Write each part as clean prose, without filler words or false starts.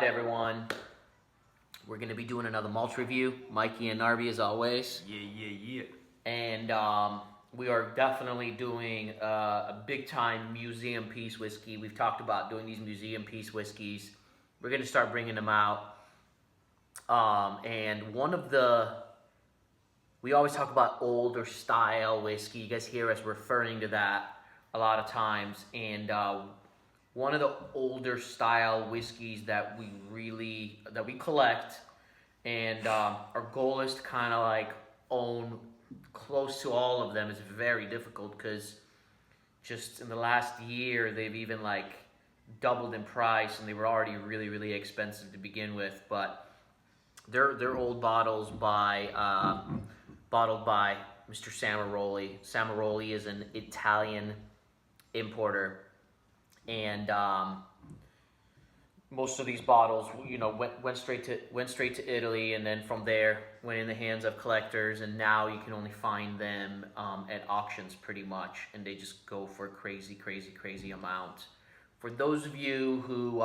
right, everyone. We're going to be doing another malt review. Mikey and Narby, as always. Yeah. And we are definitely doing a big-time museum piece whiskey. We've talked about doing these museum piece whiskeys. We're going to start bringing them out. And one of we always talk about older style whiskey. You guys hear us referring to that a lot of times. And one of the older style whiskeys that we collect, and our goal is to kind of like own close to all of them. Is very difficult because just in the last year they've even like doubled in price, and they were already really expensive to begin with. But they're old bottles bottled by Mr. Samaroli. Samaroli is an Italian importer. And most of these bottles, you know, went straight to Italy, and then from there went in the hands of collectors, and now you can only find them at auctions pretty much, and they just go for a crazy amount. For those of you who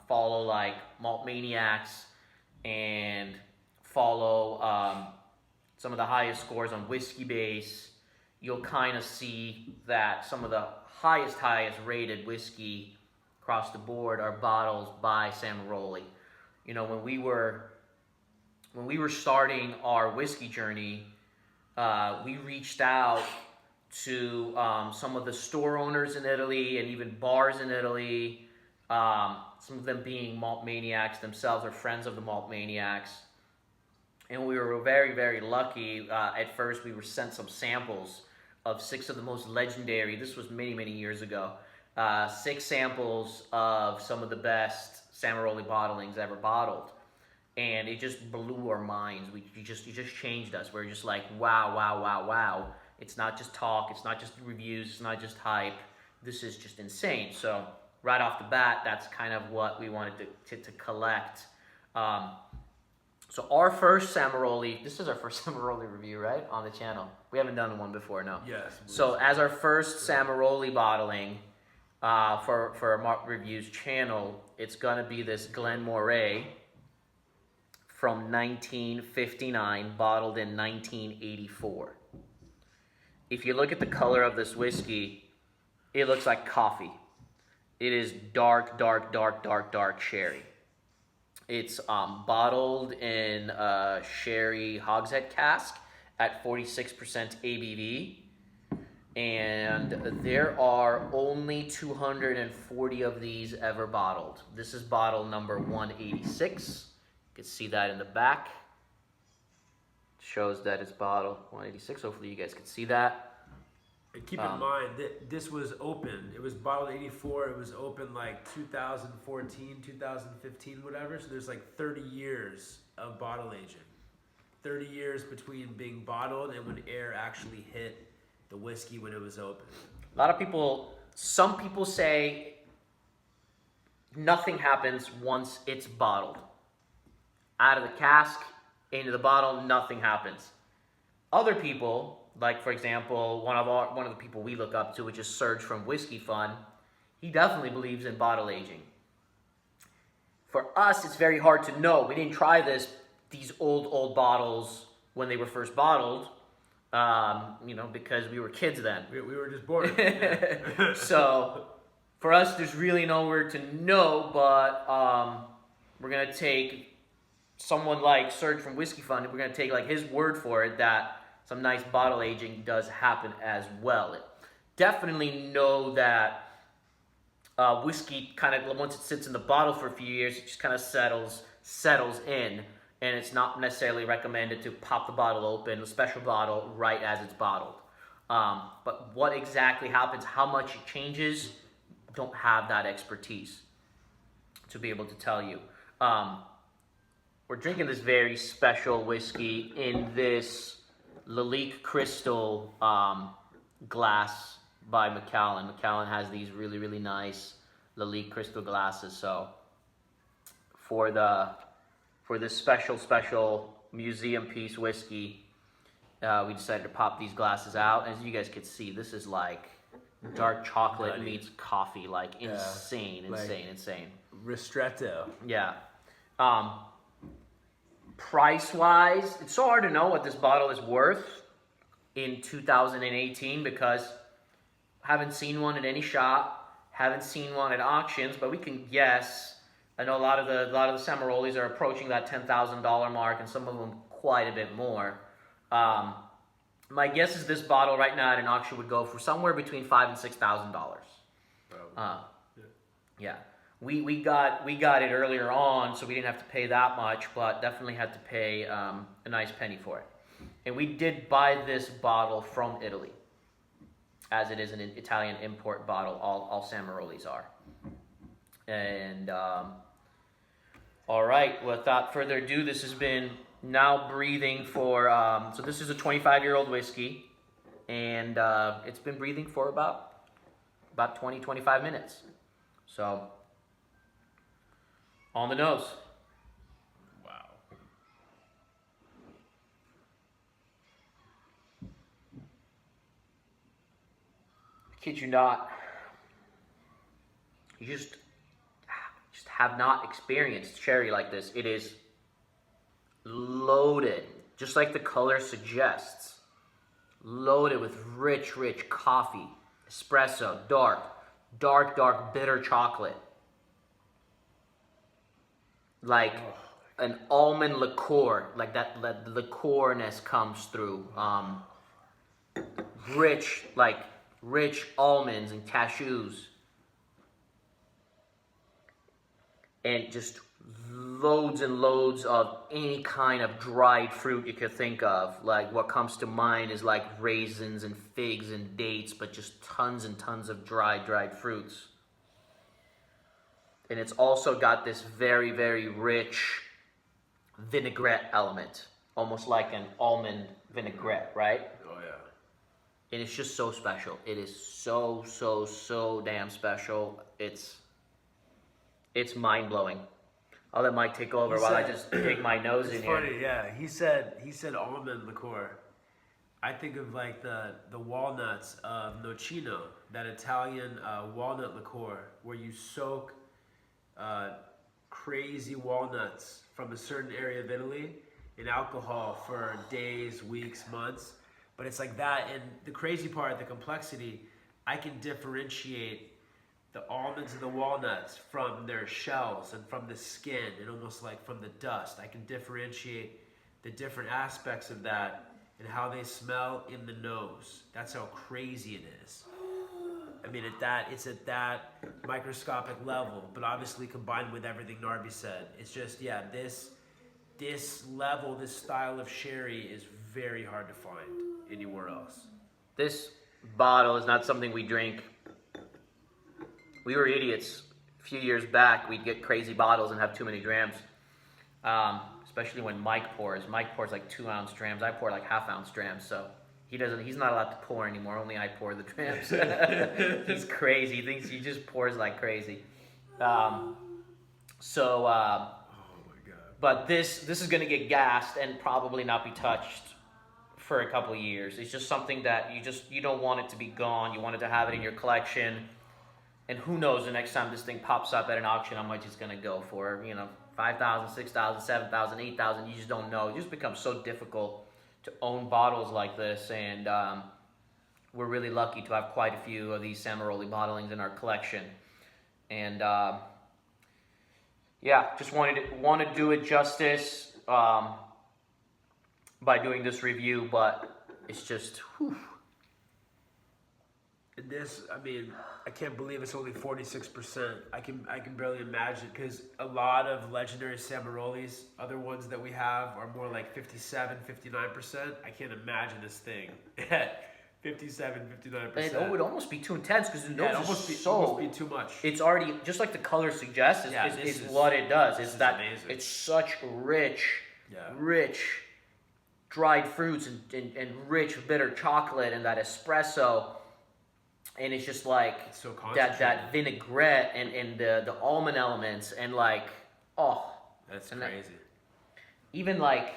follow like Malt Maniacs and follow some of the highest scores on Whiskey Base, you'll kind of see that some of the highest rated whiskey across the board are bottles by Samaroli. You know, when we were starting our whiskey journey, we reached out to some of the store owners in Italy and even bars in Italy, some of them being Malt Maniacs themselves or friends of the Malt Maniacs. And we were very lucky. At first, we were sent some samples of 6 of the most legendary, this was many years ago, 6 samples of some of the best Samaroli bottlings ever bottled. And it just blew our minds. It just changed us. We're just like, wow. It's not just talk, it's not just reviews, it's not just hype. This is just insane. So right off the bat, that's kind of what we wanted to collect. So our first Samaroli, this is our first Samaroli review, right? On the channel. We haven't done one before, no? Yes. So as our first Samaroli bottling for our Malt Reviews channel, it's going to be this Glen Moray from 1959, bottled in 1984. If you look at the color of this whiskey, it looks like coffee. It is dark sherry. It's bottled in a sherry hogshead cask at 46% ABV, and there are only 240 of these ever bottled. This is bottle number 186. You can see that in the back. It shows that it's bottle 186. Hopefully you guys can see that. And keep in mind that this was open. It was bottled 84. It was open like 2014, 2015, whatever. So there's like 30 years of bottle aging. 30 years between being bottled and when air actually hit the whiskey when it was open. Some people say nothing happens once it's bottled. Out of the cask, into the bottle, nothing happens. Other people, like for example, one of the people we look up to, which is Serge from Whiskey Fun, he definitely believes in bottle aging. For us, it's very hard to know. We didn't try these old bottles when they were first bottled, you know, because we were kids then. We were just born. So for us, there's really nowhere to know, but we're gonna take someone like Serge from Whiskey Fun, and we're gonna take like his word for it that some nice bottle aging does happen as well. Definitely know that whiskey kind of, once it sits in the bottle for a few years, it just kind of settles in, and it's not necessarily recommended to pop the bottle open, a special bottle, right as it's bottled. But what exactly happens, how much it changes, don't have that expertise to be able to tell you. We're drinking this very special whiskey in this Lalique Crystal glass by Macallan. Macallan has these really nice Lalique Crystal glasses. So for this special museum piece whiskey, we decided to pop these glasses out. As you guys can see, this is like dark chocolate meets coffee, like insane. Ristretto. Yeah. Price wise, it's so hard to know what this bottle is worth in 2018 because I haven't seen one at any shop, haven't seen one at auctions, but we can guess. I know a lot of the Samarolis are approaching that $10,000 mark, and some of them quite a bit more. My guess is this bottle right now at an auction would go for somewhere between $5,000 and $6,000. Yeah. We got it earlier on, so we didn't have to pay that much, but definitely had to pay a nice penny for it. And we did buy this bottle from Italy, as it is an Italian import bottle. All Samarolis are. And all right, without further ado, this has been now breathing for. So this is a 25-year-old whiskey, and it's been breathing for about 20-25 minutes. So. On the nose. Wow. I kid you not. You just have not experienced sherry like this. It is loaded, just like the color suggests. Loaded with rich coffee, espresso, dark, bitter chocolate. Like an almond liqueur, like that liqueurness comes through. Rich almonds and cashews. And just loads and loads of any kind of dried fruit you could think of. Like what comes to mind is like raisins and figs and dates, but just tons and tons of dried fruits. And it's also got this very rich vinaigrette element, almost like an almond vinaigrette, right? Oh yeah. And it's just so special. It is so damn special. It's mind-blowing. I'll let Mike take over while I just dig my nose in here. It's funny, yeah. He said almond liqueur. I think of like the walnuts of Nocino, that Italian walnut liqueur, where you soak crazy walnuts from a certain area of Italy in alcohol for days, weeks, months. But it's like that, and the crazy part, the complexity, I can differentiate the almonds and the walnuts from their shells and from the skin and almost like from the dust. I can differentiate the different aspects of that and how they smell in the nose. That's how crazy it is. I mean, it's at that microscopic level, but obviously combined with everything Narby said, it's just, yeah, this level, this style of sherry is very hard to find anywhere else. This bottle is not something we drink. We were idiots. A few years back, we'd get crazy bottles and have too many drams. Especially when Mike pours. Mike pours like 2-ounce drams. I pour like half-ounce drams, so he's not allowed to pour anymore. Only I pour the drams. He's crazy. He thinks he just pours like crazy. Oh my God. But this is going to get gassed and probably not be touched for a couple of years. It's just something that you don't want it to be gone. You want it to have it in your collection. And who knows, the next time this thing pops up at an auction, how much it's going to go for. $5,000, $6,000, $7,000, $8,000. You just don't know. It just becomes so difficult to own bottles like this. And we're really lucky to have quite a few of these Samaroli bottlings in our collection. And just want to do it justice by doing this review, but it's just, whew. This, I mean, I can't believe it's only 46%. I can barely imagine, because a lot of legendary Samarolis, other ones that we have, are more like 57, 59%. I can't imagine this thing at 57, 59%. It would almost be too intense, because the nose almost be too much. It's already, just like the color suggests, is what it does. It's that amazing. It's such rich dried fruits and rich bitter chocolate and that espresso. And it's just like it's so that vinaigrette and the almond elements and like, that's crazy. Even like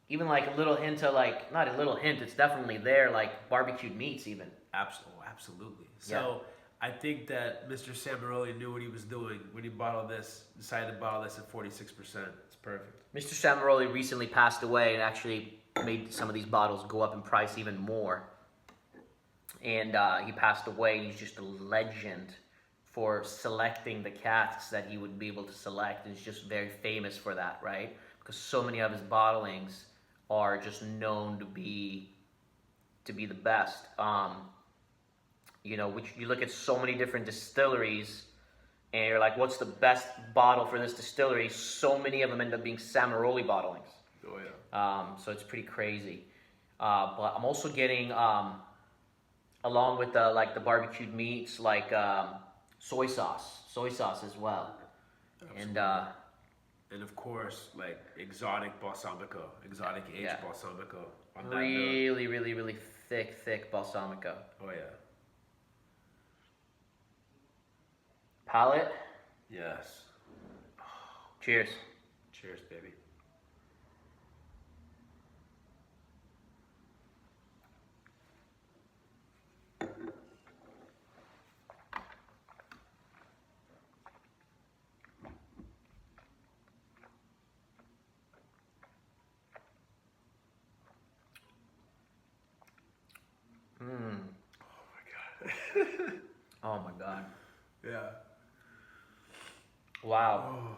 a little hint of like, not a little hint, it's definitely there, like barbecued meats even. Absolutely. So I think that Mr. Samaroli knew what he was doing when he decided to bottle this at 46%. It's perfect. Mr. Samaroli recently passed away and actually made some of these bottles go up in price even more. And he passed away. He's just a legend for selecting the casks that he would be able to select. He's just very famous for that, right? Because so many of his bottlings are just known to be the best. You know, which you look at so many different distilleries, and you're like, what's the best bottle for this distillery? So many of them end up being Samaroli bottlings. Oh yeah. So it's pretty crazy. But I'm also getting, along with the barbecued meats, like soy sauce as well. Absolutely. And of course, like exotic balsamico, exotic aged balsamico. Really, really, really thick balsamico. Oh yeah. Palate. Yes. Cheers. Cheers, baby. Oh my god. Yeah. Wow. Oh.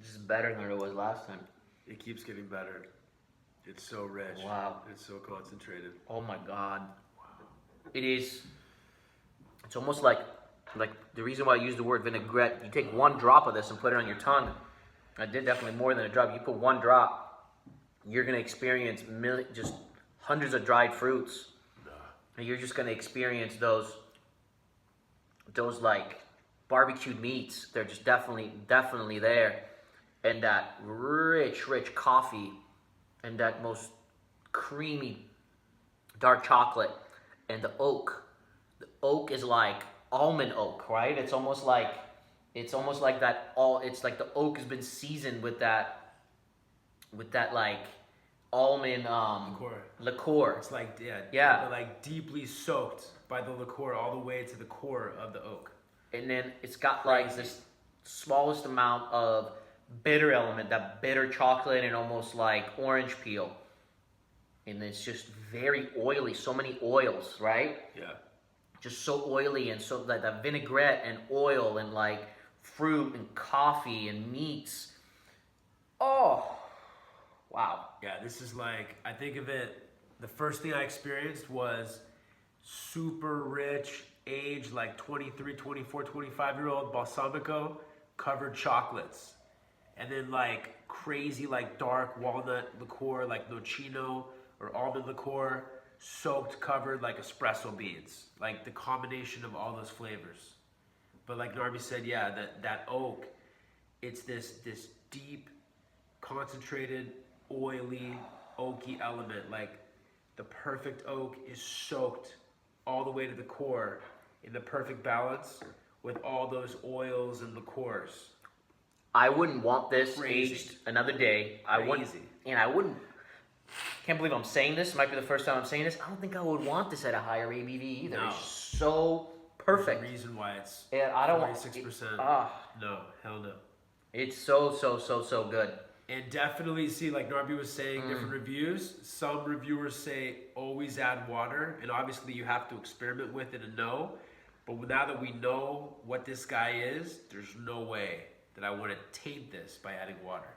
This is better than it was last time. It keeps getting better. It's so rich. Wow. It's so concentrated. Oh my god. Wow. It is. It's almost like the reason why I use the word vinaigrette. You take one drop of this and put it on your tongue. I did definitely more than a drop. You put one drop, you're gonna experience just hundreds of dried fruits. And you're just gonna experience those like barbecued meats. They're just definitely there. And that rich coffee and that most creamy dark chocolate and the oak. The oak is like almond oak, right? It's almost like that it's like the oak has been seasoned with that like almond liqueur. It's like yeah, like deeply soaked by the liqueur all the way to the core of the oak. And then it's got like this smallest amount of bitter element, that bitter chocolate and almost like orange peel. And it's just very oily, so many oils, right? Yeah. Just so oily, and so like that vinaigrette and oil and like fruit and coffee and meats. Oh, wow. Yeah, this is like, I think of it, the first thing I experienced was super rich, aged like 23, 24, 25-year-old balsamico covered chocolates. And then like crazy like dark walnut liqueur like nocino or almond liqueur, soaked, covered like espresso beans. Like the combination of all those flavors. But like Narby said, yeah, that oak, it's this deep, concentrated, oily, oaky element. Like the perfect oak is soaked all the way to the core in the perfect balance with all those oils and liqueurs. I wouldn't want this Crazy. aged another day. I wouldn't, and I wouldn't. Can't believe I'm saying this. It might be the first time I'm saying this. I don't think I would want this at a higher ABV either. No. It's so perfect. There's a reason why it's I don't 46%. No, hell no. It's so good. And definitely see, like Narby was saying, different reviews. Some reviewers say always add water, and obviously you have to experiment with it and know. But now that we know what this guy is, there's no way that I want to taint this by adding water.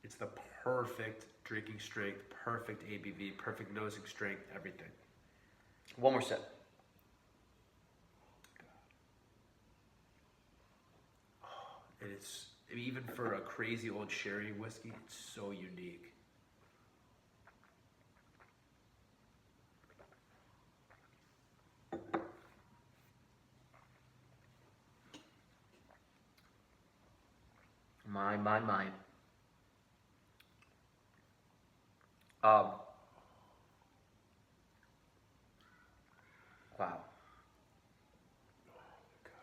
It's the perfect drinking strength, perfect ABV, perfect nosing strength, everything. One more sip. And it's, even for a crazy old sherry whiskey, it's so unique. My. Wow.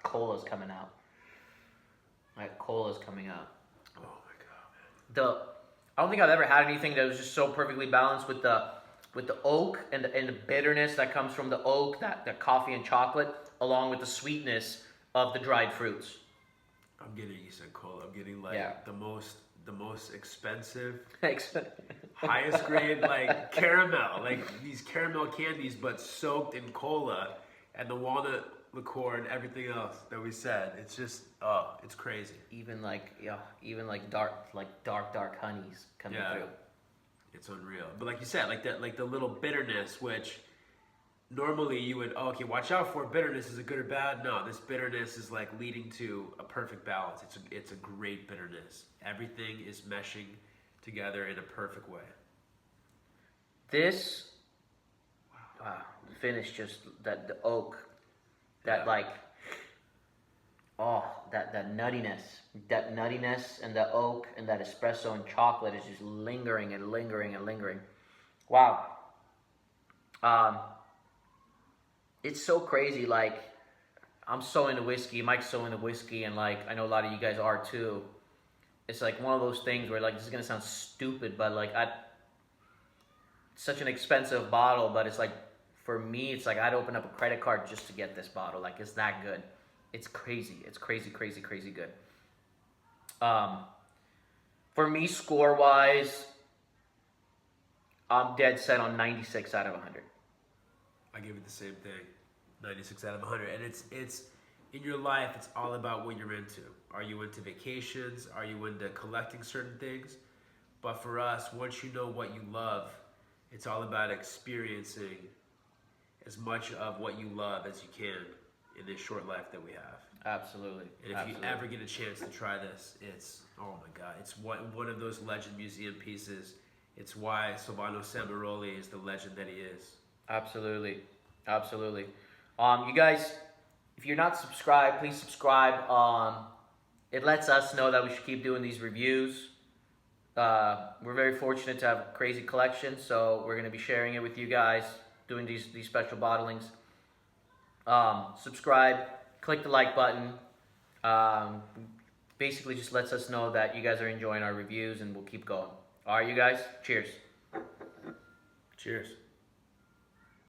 Cola's coming out. Right, cola's coming out. Oh my god, man. I don't think I've ever had anything that was just so perfectly balanced with the with the oak and the bitterness that comes from the oak, that coffee and chocolate, along with the sweetness of the dried fruits. I'm getting, you said cola. I'm getting like Yeah. the most expensive, highest grade like caramel, like these caramel candies, but soaked in cola and the walnut liqueur and everything else that we said. It's just it's crazy. Even like dark honeys coming through. It's unreal. But like you said, like the little bitterness, which normally you would, okay, watch out for. Bitterness, is it good or bad? No, this bitterness is like leading to a perfect balance. It's a great bitterness. Everything is meshing together in a perfect way. This, wow, the finish, just the oak, that like, that nuttiness and the oak and that espresso and chocolate is just lingering and lingering and lingering. Wow. It's so crazy. Like, I'm so into whiskey. Mike's so into whiskey, and like I know a lot of you guys are too. It's like one of those things where like this is gonna sound stupid, but like it's such an expensive bottle, but it's like for me, it's like I'd open up a credit card just to get this bottle. Like it's that good. It's crazy. It's crazy good. For me, score wise, I'm dead set on 96 out of 100. I give it the same thing, 96 out of 100. And it's in your life, it's all about what you're into. Are you into vacations? Are you into collecting certain things? But for us, once you know what you love, it's all about experiencing as much of what you love as you can in this short life that we have. Absolutely. And if you ever get a chance to try this, it's, oh my God, it's one of those legend museum pieces. It's why Silvano Samaroli is the legend that he is. Absolutely. You guys, if you're not subscribed, please subscribe. It lets us know that we should keep doing these reviews. We're very fortunate to have a crazy collection, so we're going to be sharing it with you guys, doing these special bottlings. Subscribe, click the like button. Basically just lets us know that you guys are enjoying our reviews, and we'll keep going. All right, you guys, cheers. Cheers.